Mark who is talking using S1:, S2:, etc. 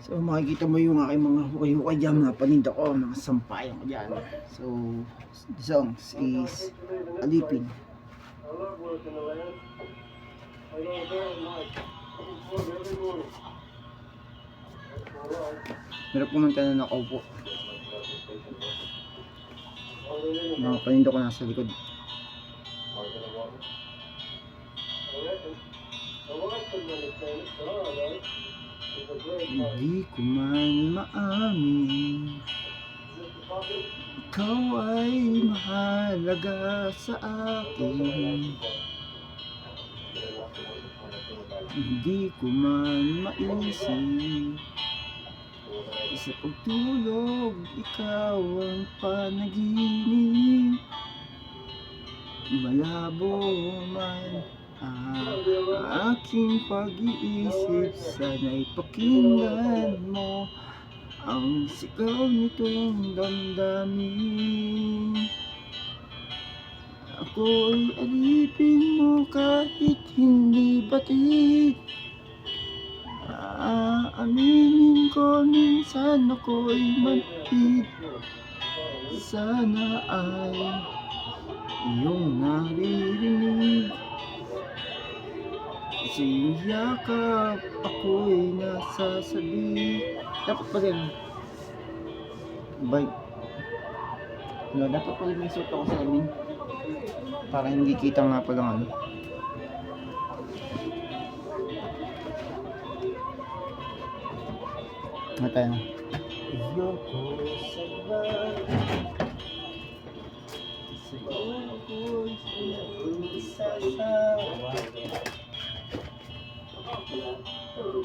S1: So makikita mo yung aking mga hukay-hukay dyan na paninda ko, mga sampayan ko dyan. So the songs is Alipin. Meron pumunta na nakaupo. Mga paninda ko nasa likod. Hindi ko man maamin, ikaw ay mahalaga sa akin. Hindi ko man maisip, sa pagtulog ikaw ang panaginip. Malabo man ang aking pag-iisip, sana'y pakinggan mo ang sigaw nitong damdamin. Ako'y alipin mo kahit hindi batid. Aaminin ko minsan ako'y manhid. Sana ay iyong naririnig. Sa iyong yakap ako'y nasasabi. Dapat pa rin bye. Dapat pa rin may suot ako sa amin para hindi kita nga pa lang ano. Matay na. Ayoko sabay, sa'yo ako'y sinasasawa.